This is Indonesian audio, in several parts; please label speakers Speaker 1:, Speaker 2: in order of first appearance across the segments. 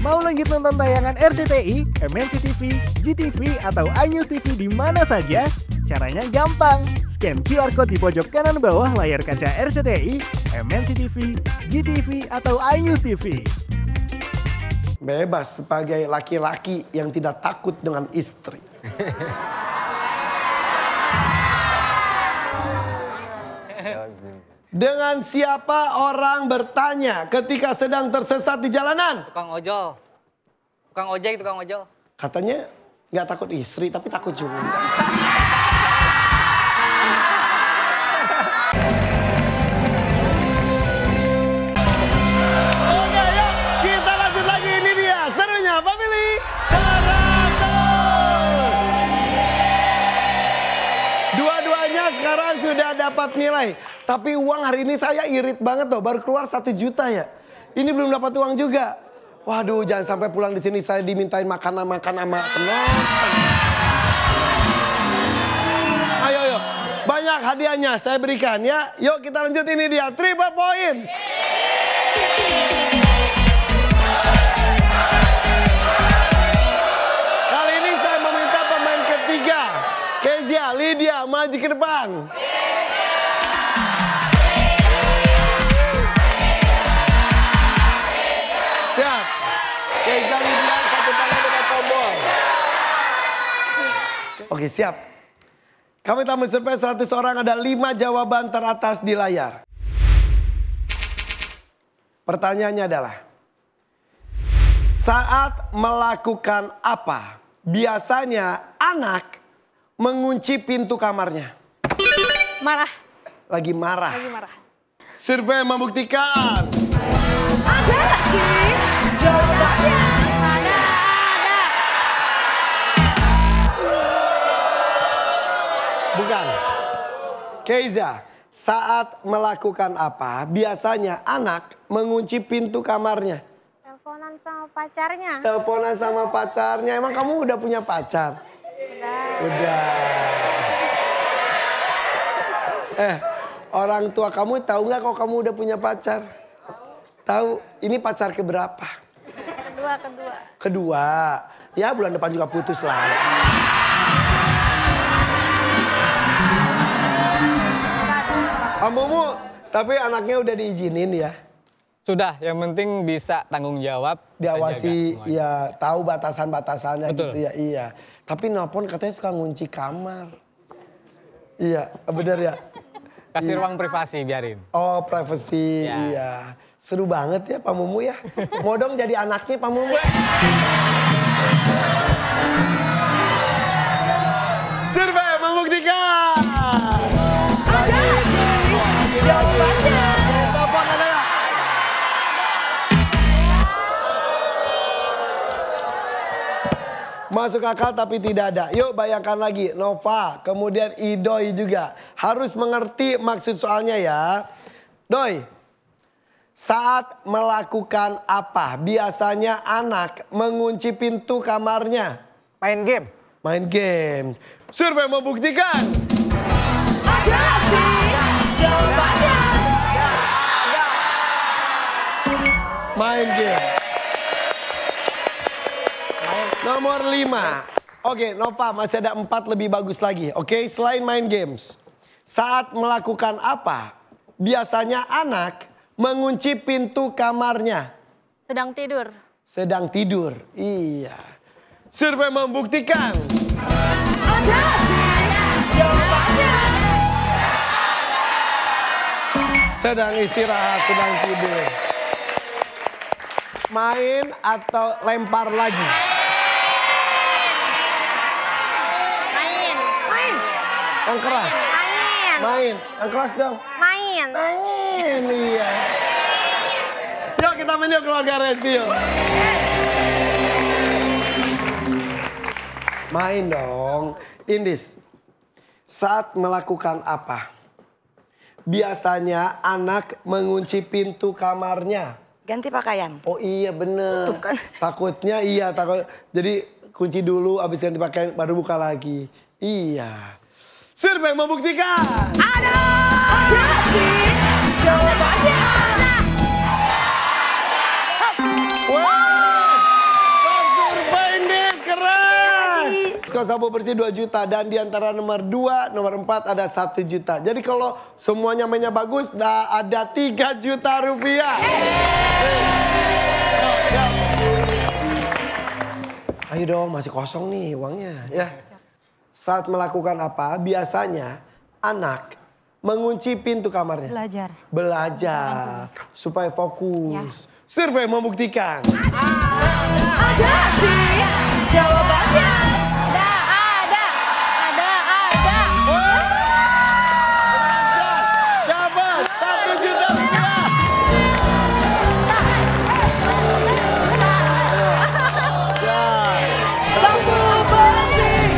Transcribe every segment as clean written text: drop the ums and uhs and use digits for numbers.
Speaker 1: Mau lanjut nonton tayangan RCTI, MNC TV, GTV, atau iNews TV di mana saja? Caranya gampang. Scan QR Code di pojok kanan bawah layar kaca RCTI, MNC TV, GTV, atau iNews TV.
Speaker 2: Bebas sebagai laki-laki yang tidak takut dengan istri. Dengan siapa orang bertanya ketika sedang tersesat di jalanan?
Speaker 3: Tukang ojol. Tukang ojek, tukang ojol.
Speaker 2: Katanya nggak takut istri, tapi takut juga. Oke, yuk kita lanjut lagi. Ini dia serunya Family 100. Dua-duanya sekarang sudah dapat nilai. Tapi uang hari ini saya irit banget loh, baru keluar 1 juta ya. Ini belum dapat uang juga. Waduh, jangan sampai pulang di sini saya dimintain makanan-makanan sama penonton. Ayo, banyak hadiahnya saya berikan ya. Yuk kita lanjut, ini dia triple point. Kali ini saya meminta pemain ketiga, Kezia, Lydia, maju ke depan. Siap. Kezia, Lydia, satu tangan dengan tombol. Oke, siap. Kami tamu survei 100 orang, ada 5 jawaban teratas di layar. Pertanyaannya adalah, saat melakukan apa biasanya anak mengunci pintu kamarnya?
Speaker 4: Marah.
Speaker 2: Lagi marah.
Speaker 4: Lagi marah.
Speaker 2: Survei membuktikan.
Speaker 4: Ada nggak sih jawabannya? Ada.
Speaker 2: Bukan. Keiza, saat melakukan apa biasanya anak mengunci pintu kamarnya?
Speaker 4: Teleponan sama pacarnya.
Speaker 2: Teleponan sama pacarnya. Emang kamu udah punya pacar? Udah. Orang tua kamu tahu nggak kalau kamu udah punya pacar? Tahu. Ini pacar keberapa? Kedua. Ya bulan depan juga putus lagi. Mumu, tapi anaknya udah diizinin ya?
Speaker 5: Sudah, yang penting bisa tanggung jawab.
Speaker 2: Diawasi, ya tahu batasan-batasannya gitu ya, iya. Tapi nelpon katanya suka ngunci kamar. Iya, bener ya?
Speaker 5: Kasih ruang privasi, biarin.
Speaker 2: Oh, privasi,
Speaker 5: ya.
Speaker 2: Iya. Seru banget ya Pak Mumu ya. Mau dong jadi anaknya Pak Mumu. Survei membuktikan.
Speaker 4: Ada sih jawabannya.
Speaker 2: Telepon ada ya? Masuk akal tapi tidak ada. Yuk bayangkan lagi, Nova, kemudian Idoy juga. Harus mengerti maksud soalnya ya. Doi, saat melakukan apa biasanya anak mengunci pintu kamarnya?
Speaker 3: Main game.
Speaker 2: Main game. Survei membuktikan.
Speaker 4: Ada sih jawabannya.
Speaker 2: Main game. Nomor 5. Oke, Nova masih ada 4 lebih bagus lagi. Oke, selain main games. Saat melakukan apa biasanya anak mengunci pintu kamarnya?
Speaker 4: Sedang tidur.
Speaker 2: Sedang tidur. Iya. Survei membuktikan.
Speaker 4: Ada sih jawabannya.
Speaker 2: Sedang istirahat, sedang tidur. Main atau lempar lagi?
Speaker 4: Main.
Speaker 2: Yang keras? Main. Yang keras dong?
Speaker 4: Main.
Speaker 2: Main, iya. Yuk kita main yuk keluarga Resti yuk. Main dong. Indis, saat melakukan apa? Biasanya anak mengunci pintu kamarnya.
Speaker 6: Ganti pakaian.
Speaker 2: Oh iya bener.
Speaker 6: Tuh kan.
Speaker 2: Takutnya iya, takut. Jadi kunci dulu, abis ganti pakaian baru buka lagi. Iya. Survei membuktikan.
Speaker 4: Ada sih jawabannya.
Speaker 2: Wah. Skor sapu bersih 2 juta. Dan di antara nomor 2, nomor 4 ada 1 juta. Jadi kalau semuanya mainnya bagus, ada 3 juta rupiah. Ayo dong, masih kosong nih uangnya ya. Saat melakukan apa? Biasanya anak mengunci pintu kamarnya.
Speaker 6: Belajar.
Speaker 2: Belajar supaya fokus. Survei membuktikan.
Speaker 4: Ada sih jawabannya. Ada.
Speaker 2: Dapat 1 juta rupiah.
Speaker 4: Sapu bersih.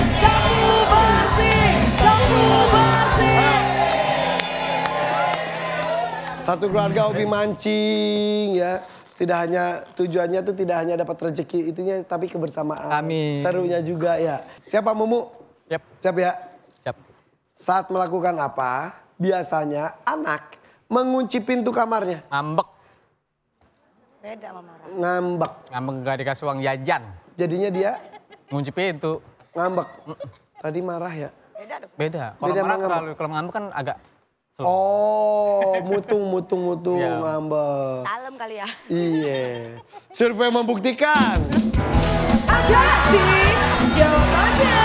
Speaker 2: Satu keluarga hobi mancing ya. Tidak hanya tujuannya tuh tidak hanya dapat rezeki itunya tapi kebersamaan.
Speaker 5: Amin.
Speaker 2: Serunya juga ya. Siapa Mumu?
Speaker 5: Yap.
Speaker 2: Siap ya?
Speaker 5: Siap.
Speaker 2: Saat melakukan apa? Biasanya anak mengunci pintu kamarnya.
Speaker 5: Ngambek.
Speaker 6: Beda sama marah.
Speaker 2: Ngambek.
Speaker 5: Ngambek gak dikasih uang jajan.
Speaker 2: Jadinya dia
Speaker 5: Ngunci pintu.
Speaker 2: ngambek. Tadi marah ya?
Speaker 6: Beda dong.
Speaker 5: Beda. Kalau
Speaker 2: Beda
Speaker 5: marah
Speaker 2: sama ngambek.
Speaker 5: kalau ngambek kan agak slow.
Speaker 2: Oh, mutung
Speaker 5: Iya.
Speaker 2: ngambek.
Speaker 6: Dalam kali ya.
Speaker 2: Iya. Survei membuktikan.
Speaker 4: Ada sih jawabannya.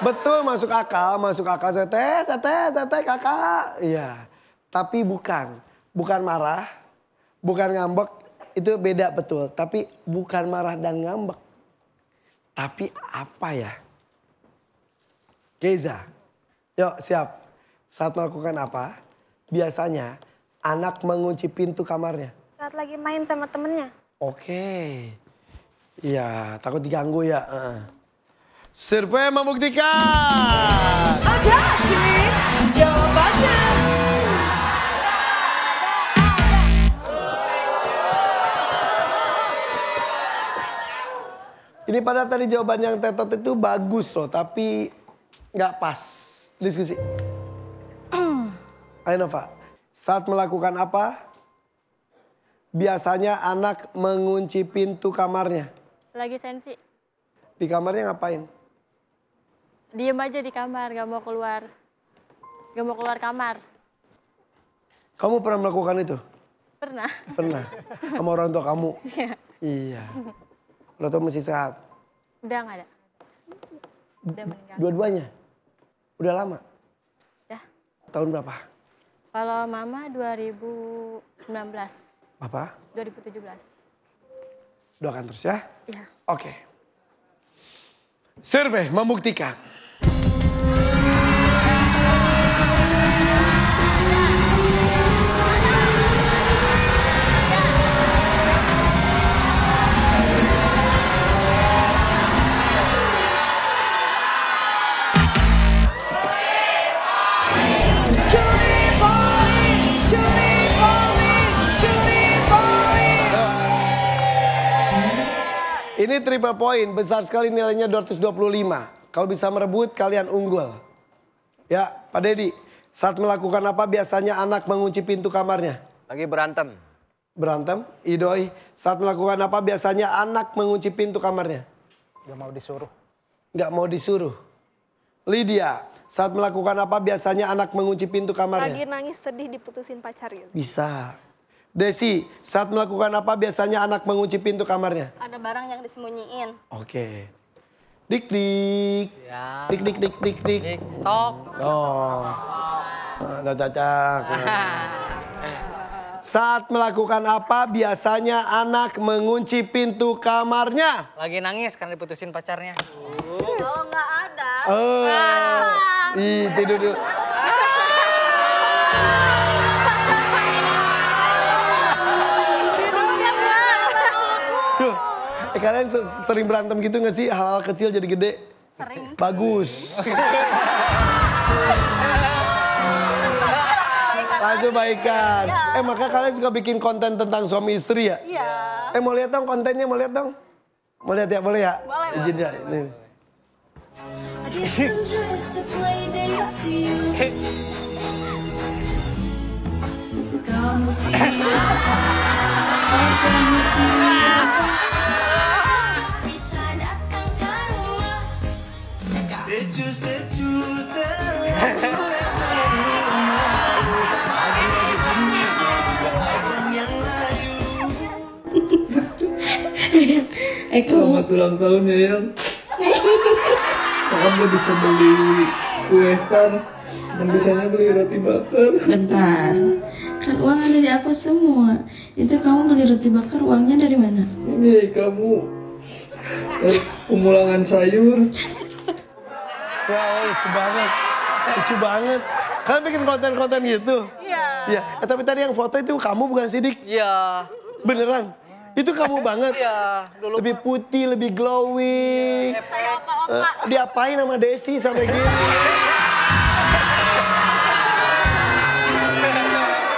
Speaker 2: Betul masuk akal saya teteh kakak. Iya. Tapi bukan marah, bukan ngambek, itu beda betul. Tapi bukan marah dan ngambek. Tapi apa ya? Keza, yuk siap. Saat melakukan apa? Biasanya anak mengunci pintu kamarnya.
Speaker 7: Saat lagi main sama temennya.
Speaker 2: Oke. Iya, takut diganggu ya. Survei membuktikan.
Speaker 4: Ada sih jawabannya.
Speaker 2: Ini pada tadi jawaban yang tetot itu bagus loh, tapi nggak pas. Diskusi. Ayo Nova, saat melakukan apa? Biasanya anak mengunci pintu kamarnya.
Speaker 7: Lagi sensi.
Speaker 2: Di kamarnya ngapain?
Speaker 7: Diem aja di kamar, gak mau keluar. Gak mau keluar kamar.
Speaker 2: Kamu pernah melakukan itu?
Speaker 7: Pernah.
Speaker 2: Pernah. Sama orang tua kamu?
Speaker 7: Iya.
Speaker 2: Iya. Orang tua masih sehat?
Speaker 7: Udah gak ada. Udah meninggal.
Speaker 2: Dua-duanya? Udah lama?
Speaker 7: Udah.
Speaker 2: Tahun berapa?
Speaker 7: Kalau mama 2019.
Speaker 2: Papa?
Speaker 7: 2017.
Speaker 2: Doakan terus ya?
Speaker 7: Iya.
Speaker 2: Oke. Survei membuktikan. Ini triple point, besar sekali nilainya 225. Kalau bisa merebut, kalian unggul. Ya, Pak Dedi, saat melakukan apa biasanya anak mengunci pintu kamarnya?
Speaker 3: Lagi berantem.
Speaker 2: Berantem? Idoi, saat melakukan apa biasanya anak mengunci pintu kamarnya?
Speaker 3: Gak mau disuruh.
Speaker 2: Nggak mau disuruh. Lydia, saat melakukan apa biasanya anak mengunci pintu kamarnya?
Speaker 7: Lagi nangis sedih diputusin pacar gitu.
Speaker 2: Bisa. Desi, saat melakukan apa biasanya anak mengunci pintu kamarnya?
Speaker 6: Ada barang yang disembunyiin.
Speaker 2: Oke. Dik-dik.
Speaker 3: Ya.
Speaker 2: Dik-dik.
Speaker 3: TikTok.
Speaker 2: Oh. Gak cocok. Saat melakukan apa biasanya anak mengunci pintu kamarnya?
Speaker 3: Lagi nangis karena diputusin pacarnya.
Speaker 6: Kalau nggak ada.
Speaker 2: Ih, tidur dulu. Duh, kalian sering berantem gitu gak sih? Hal-hal kecil jadi gede?
Speaker 6: Sering.
Speaker 2: Bagus. Langsung baikan. Maka kalian suka bikin konten tentang suami istri ya?
Speaker 6: Iya.
Speaker 2: Mau lihat dong kontennya, mau lihat dong? Mau lihat ya, boleh ya?
Speaker 6: Boleh, boleh.
Speaker 2: Izin ya, nih.
Speaker 8: Selamat ulang tahun ya, Yang. Kamu bisa beli kue tar dan bisanya beli roti bakar.
Speaker 9: Bentar, kan uang ada di aku semua. Itu kamu beli roti bakar, uangnya dari mana?
Speaker 8: Ini kamu dari pemulangan sayur.
Speaker 2: Ya, lucu banget. Lucu banget. Kalian bikin konten-konten gitu?
Speaker 6: Iya.
Speaker 2: Iya. Tapi tadi yang foto itu kamu bukan Sidik?
Speaker 3: Iya.
Speaker 2: Beneran? Itu kamu banget?
Speaker 3: Iya. Dulu
Speaker 2: Lebih putih, lebih glowing.
Speaker 6: Kayak opa-opa.
Speaker 2: Diapain sama Desi sampai gini?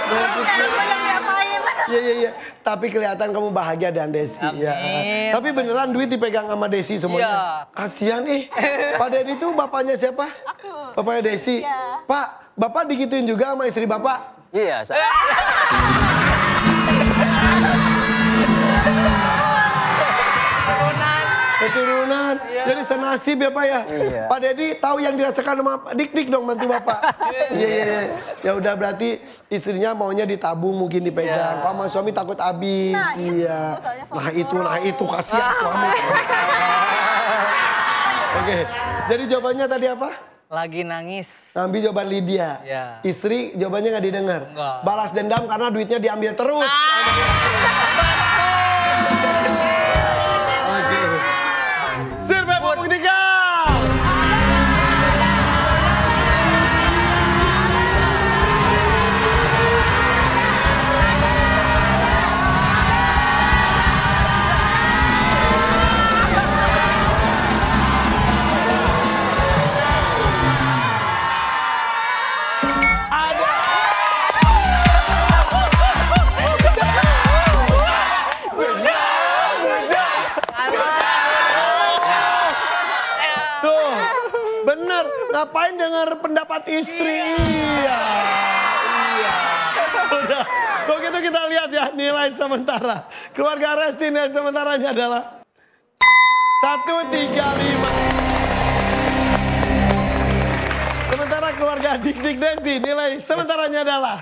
Speaker 6: Aku yang diapain.
Speaker 2: Iya. Tapi kelihatan kamu bahagia dan Desi. Ya. Tapi beneran duit dipegang sama Desi semuanya?
Speaker 3: Iya.
Speaker 2: Kasian Pak Deddy itu bapaknya siapa?
Speaker 6: Aku.
Speaker 2: Bapaknya Desi?
Speaker 6: Iya.
Speaker 2: Pak, Bapak digituin juga sama istri Bapak?
Speaker 3: Iya.
Speaker 2: Keturunan. Jadi senasib ya Pak ya?
Speaker 3: Iya.
Speaker 2: Pak Deddy tahu yang dirasakan sama Dik-Dik dong mantu Bapak? Iya. Ya udah berarti istrinya maunya ditabung mungkin dipegang. Kalau sama suami takut habis.
Speaker 6: Nah,
Speaker 2: Iya.
Speaker 6: itu, soalnya
Speaker 2: Nah itu kasihan suami. Oke. Jadi jawabannya tadi apa?
Speaker 3: Lagi nangis.
Speaker 2: Ambil jawaban Lydia.
Speaker 3: Iya.
Speaker 2: Istri jawabannya nggak didengar.
Speaker 3: Enggak.
Speaker 2: Balas dendam karena duitnya diambil terus. Oke. Survei membuktikan. Tuh, bener. Ngapain dengar pendapat istri? Iya. Udah, begitu kita lihat ya nilai sementara. Keluarga Resti nilai sementaranya adalah 135. Sementara keluarga Dik-Dik Desi nilai sementaranya adalah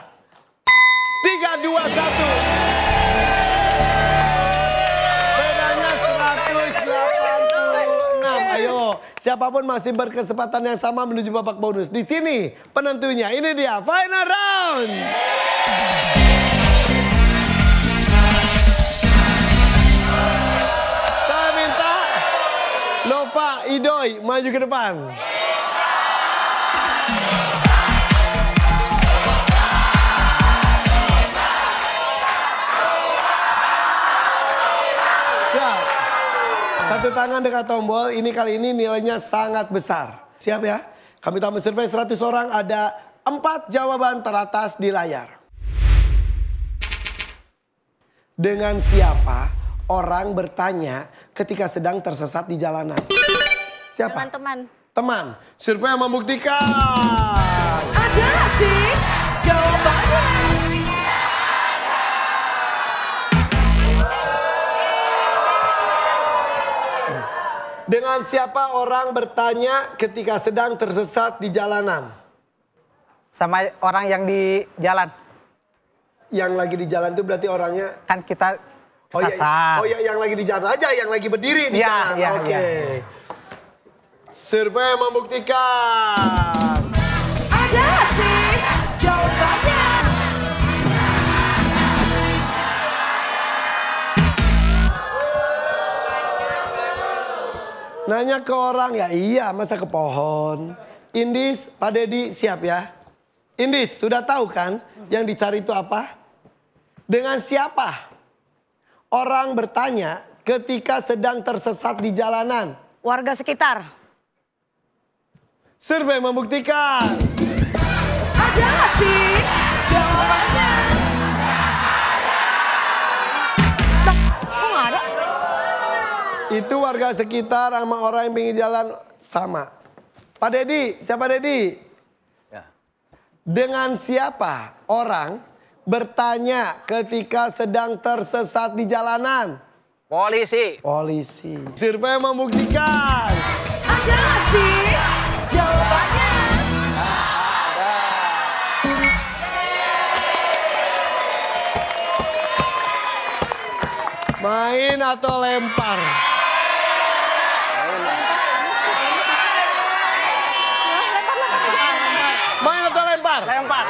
Speaker 2: 321. Bedanya 186. Ayo, siapapun masih berkesempatan yang sama menuju babak bonus. Di sini penentunya, ini dia final round. Saya minta Nova, Idoy maju ke depan. Siap. Satu tangan dekat tombol, ini kali ini nilainya sangat besar. Siap ya? Kami tamu survei 100 orang, ada 4 jawaban teratas di layar. Dengan siapa orang bertanya ketika sedang tersesat di jalanan? Siapa?
Speaker 7: Teman-teman.
Speaker 2: Teman. Survei yang membuktikan.
Speaker 4: Ada sih jawabannya.
Speaker 2: Dengan siapa orang bertanya ketika sedang tersesat di jalanan?
Speaker 3: Sama orang yang di jalan.
Speaker 2: Yang lagi di jalan itu berarti orangnya...
Speaker 3: Kan kita
Speaker 2: Oh iya,
Speaker 3: kesasar.
Speaker 2: yang lagi di jalan aja, yang lagi berdiri di
Speaker 3: Iya,
Speaker 2: jalan.
Speaker 3: iya,
Speaker 2: Oke.
Speaker 3: iya.
Speaker 2: Survei membuktikan.
Speaker 4: Ada sih jawabannya.
Speaker 2: Nanya ke orang, ya iya masa ke pohon. Indis, Pak Deddy siap ya? Indis, sudah tahu kan yang dicari itu apa? Dengan siapa orang bertanya ketika sedang tersesat di jalanan?
Speaker 6: Warga sekitar.
Speaker 2: Survei membuktikan.
Speaker 4: Ada sih jawabannya.
Speaker 6: Kok nggak ada?
Speaker 2: Itu warga sekitar sama orang yang pinggir jalan sama. Pak Deddy, siapa Deddy?
Speaker 3: Ya.
Speaker 2: Dengan siapa orang bertanya ketika sedang tersesat di jalanan?
Speaker 3: Polisi.
Speaker 2: Polisi. Survei membuktikan.
Speaker 4: Ada sih jawabannya.
Speaker 2: Main atau lempar? Main atau lempar?
Speaker 3: Lempar.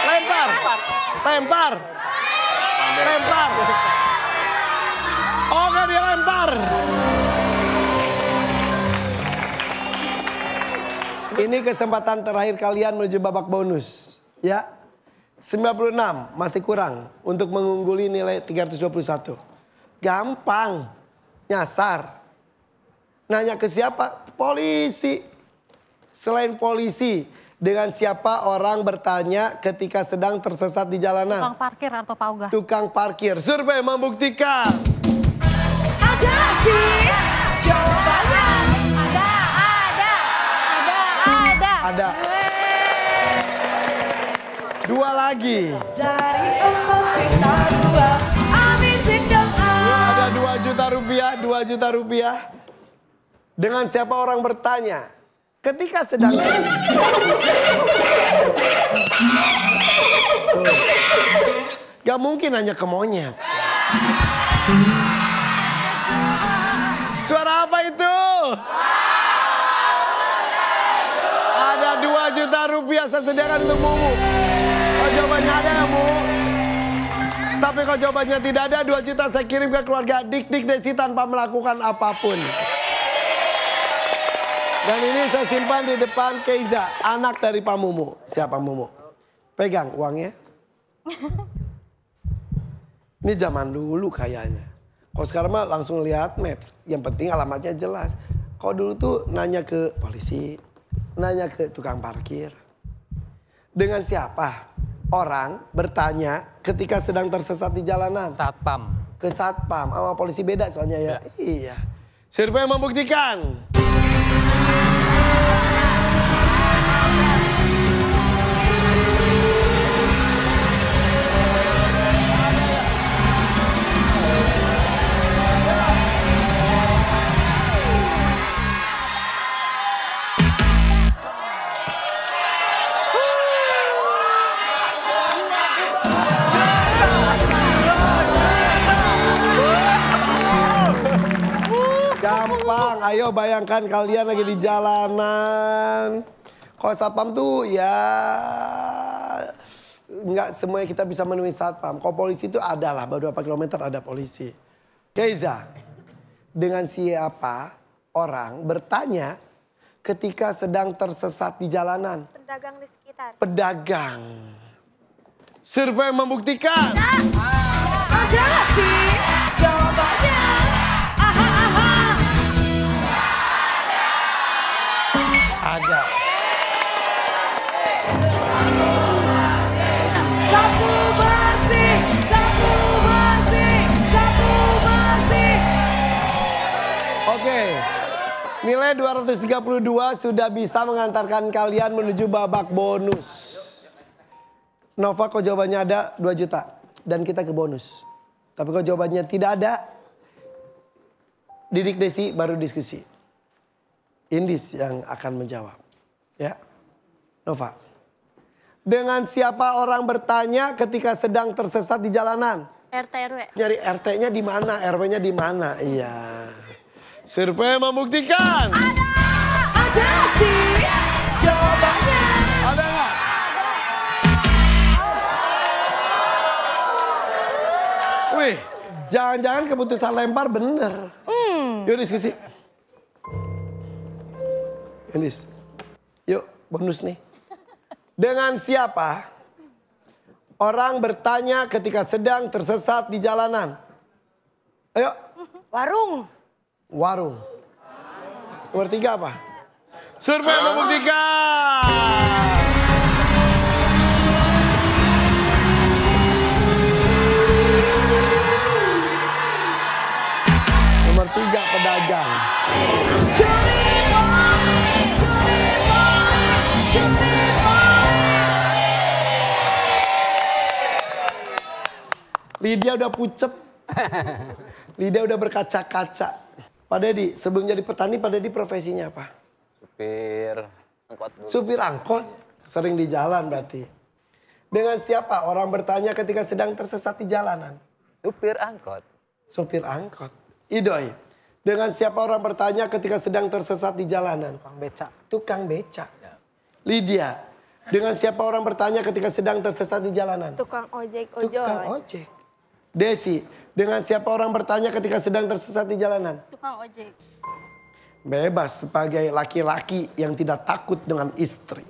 Speaker 2: Lempar. Lempar. Lempar. Oke, dilempar. Ini kesempatan terakhir kalian menuju babak bonus. Ya. 96 masih kurang untuk mengungguli nilai 321. Gampang. Nyasar. Nanya ke siapa? Polisi. Selain polisi, dengan siapa orang bertanya ketika sedang tersesat di jalanan?
Speaker 6: Tukang parkir atau paugah.
Speaker 2: Tukang parkir. Survei membuktikan.
Speaker 4: Ada sih jawabannya.
Speaker 2: Ada. Dua lagi.
Speaker 4: Dari 4 sisa 2. Habisin doa.
Speaker 2: Ada 2 juta rupiah, 2 juta rupiah. Dengan siapa orang bertanya ketika sedang Gak mungkin hanya ke monyet. Suara apa itu? Ada 2 juta rupiah saya sediakan untuk Mumu. Kalau jawabannya ada ya, Bu. Tapi kalau jawabannya tidak ada, 2 juta saya kirim ke keluarga Dik-Dik Desi tanpa melakukan apapun. Dan ini saya simpan di depan Keiza, anak dari Pak Mumu. Siapa Mumu? Pegang uangnya. Ini zaman dulu kayaknya. Kalau sekarang mah langsung lihat maps. Yang penting alamatnya jelas. Kalau dulu tuh nanya ke polisi, nanya ke tukang parkir. Dengan siapa orang bertanya ketika sedang tersesat di jalanan?
Speaker 5: Satpam.
Speaker 2: Ke satpam. Sama polisi beda soalnya ya. Iya. Survei membuktikan. Gampang, ayo bayangkan kalian lagi di jalanan. Kalau satpam tuh ya nggak semuanya kita bisa menemui satpam. Kalau polisi itu ada lah, beberapa kilometer ada polisi. Keiza, dengan siapa orang bertanya ketika sedang tersesat di jalanan?
Speaker 7: Pedagang di sekitar.
Speaker 2: Pedagang. Survei membuktikan.
Speaker 4: Ada sih jawabannya.
Speaker 2: Ada.
Speaker 4: Sapu bersih, sapu bersih, sapu bersih.
Speaker 2: Oke. Nilai 232 sudah bisa mengantarkan kalian menuju babak bonus. Nova kalau jawabannya ada 2 juta. Dan kita ke bonus. Tapi kalau jawabannya tidak ada, Didik Desi baru diskusi. Indis yang akan menjawab. Ya. Nova. Dengan siapa orang bertanya ketika sedang tersesat di jalanan?
Speaker 7: RT RW.
Speaker 2: Nyari RT-nya di mana, RW-nya di mana? Iya. Survei membuktikan.
Speaker 4: Ada sih jawabannya.
Speaker 2: Ada nggak? Wih, jangan-jangan keputusan lempar bener. Yuk diskusi. Indis, yuk bonus nih. Dengan siapa orang bertanya ketika sedang tersesat di jalanan? Ayo.
Speaker 6: Warung.
Speaker 2: Warung. Nomor 3 apa? Survei membuktikan. Nomor 3 pedagang. Lydia udah pucep. Lydia udah berkaca-kaca. Pak Dedi, sebelum jadi petani, Pak Dedi profesinya apa?
Speaker 10: Supir angkot dulu.
Speaker 2: Supir angkot. Sering di jalan berarti. Dengan siapa orang bertanya ketika sedang tersesat di jalanan?
Speaker 10: Supir angkot.
Speaker 2: Supir angkot. Idoy, dengan siapa orang bertanya ketika sedang tersesat di jalanan?
Speaker 3: Tukang beca.
Speaker 2: Tukang beca. Lydia, dengan siapa orang bertanya ketika sedang tersesat di jalanan?
Speaker 11: Tukang ojek ojol.
Speaker 2: Tukang ojek. Desi, dengan siapa orang bertanya ketika sedang tersesat di jalanan?
Speaker 6: Tukang ojek.
Speaker 2: Bebas sebagai laki-laki yang tidak takut dengan istri.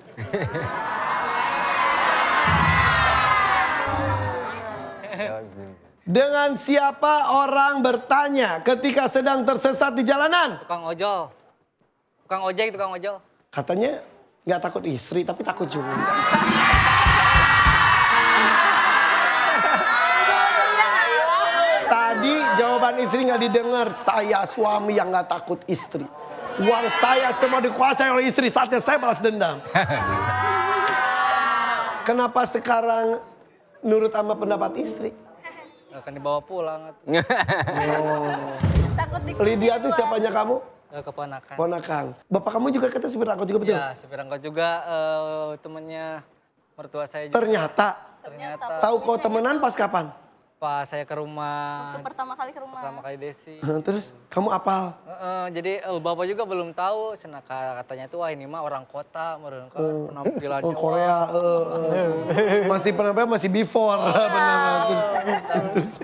Speaker 2: Dengan siapa orang bertanya ketika sedang tersesat di jalanan?
Speaker 12: Tukang ojol. Tukang ojek, tukang ojol.
Speaker 2: Katanya nggak takut istri, tapi takut juga. Tadi jawaban istri nggak didengar. Saya suami yang nggak takut istri. Uang saya semua dikuasai oleh istri, saatnya saya balas dendam. Kenapa sekarang nurut sama pendapat istri?
Speaker 12: Akan dibawa pulang.
Speaker 6: Takut
Speaker 2: Lydia tuh siapanya kamu?
Speaker 12: Keponakan.
Speaker 2: Ponakan. Bapak kamu juga kata supir angkot juga betul?
Speaker 12: Ya, supir angkot juga temennya mertua saya juga.
Speaker 2: Ternyata. Tahu kau temenan pas kapan?
Speaker 12: Pas saya ke rumah.
Speaker 6: Waktu pertama kali ke rumah.
Speaker 12: Pertama kali Desi.
Speaker 2: Terus kamu apal?
Speaker 12: Jadi bapak juga belum tahu. Katanya tuh wah ini mah orang kota. Penampilannya.
Speaker 2: Korea. Masih penampilan masih before.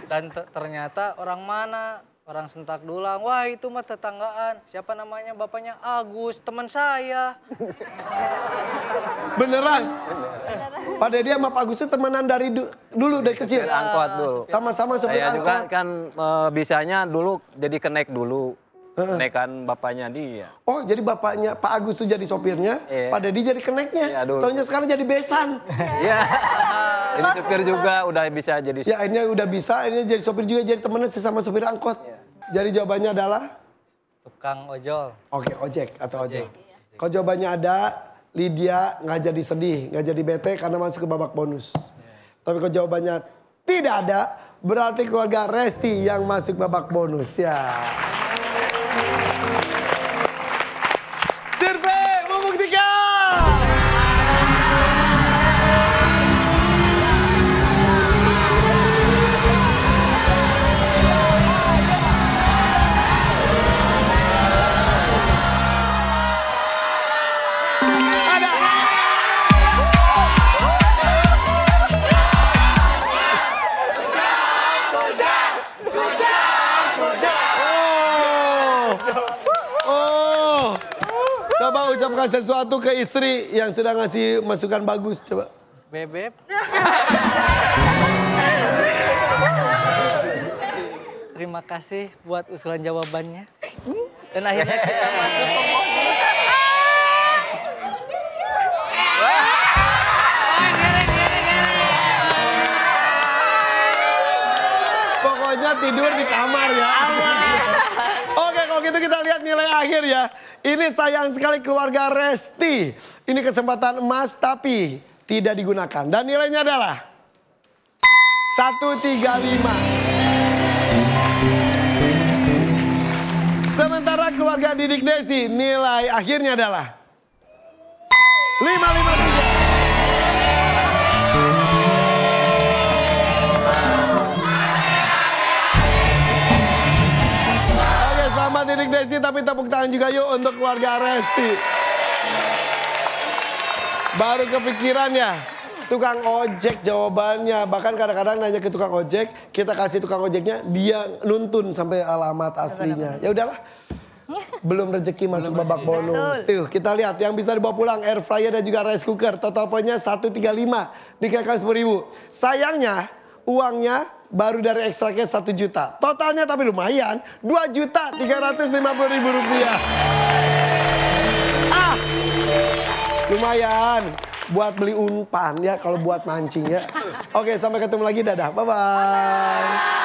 Speaker 12: Dan ternyata orang mana? Orang Sentak Dulang. Wah itu mah tetanggaan. Siapa namanya? Bapaknya Agus. Teman saya.
Speaker 2: Beneran? Pak Dedi sama Pak Agus itu temenan dari dulu dari kecil?
Speaker 10: Supir angkot dulu.
Speaker 2: Sama-sama supir
Speaker 10: Saya
Speaker 2: angkot.
Speaker 10: juga kan bisanya dulu jadi kenek dulu. Kenekan bapaknya dia.
Speaker 2: Oh jadi bapaknya Pak Agus tuh jadi sopirnya, Pak Dedi jadi keneknya. Taunya sekarang jadi besan.
Speaker 10: Iya. Jadi supir juga udah bisa jadi.
Speaker 2: Ya akhirnya udah bisa, akhirnya jadi sopir juga, jadi temenan sesama supir angkot. Jadi jawabannya adalah?
Speaker 12: Tukang ojol.
Speaker 2: Oke, ojek atau ojek. Kalau jawabannya ada, Lydia nggak jadi sedih, nggak jadi bete karena masuk ke babak bonus. Tapi kalau jawabannya tidak ada, berarti keluarga Resti yang masuk babak bonus ya. Survei membuktikan. Coba ucapkan sesuatu ke istri yang sudah ngasih masukan bagus, coba.
Speaker 12: Bebep. Terima kasih buat usulan jawabannya. Dan akhirnya kita masuk ke bonus.
Speaker 2: Pokoknya tidur di kamar ya. Oke, kalau gitu kita lihat nilai akhir ya. Ini sayang sekali keluarga Resti. Ini kesempatan emas tapi tidak digunakan. Dan nilainya adalah 135. Sementara keluarga Didik Desi nilai akhirnya adalah 553. Selamat Didik Desi, tapi tepuk tangan juga yuk untuk keluarga Resti. Baru kepikiran ya, tukang ojek jawabannya. Bahkan kadang-kadang nanya ke tukang ojek, kita kasih tukang ojeknya, dia nuntun sampai alamat aslinya. Ya udahlah, belum rezeki masuk babak bonus. Tuh, kita lihat yang bisa dibawa pulang, air fryer dan juga rice cooker. Total poinnya 135, dikasih 10.000. Sayangnya, uangnya baru dari ekstra cash 1 juta. Totalnya tapi lumayan, 2.350.000 rupiah. Lumayan buat beli umpan ya, kalau buat mancing ya. Oke, sampai ketemu lagi, dadah, bye-bye.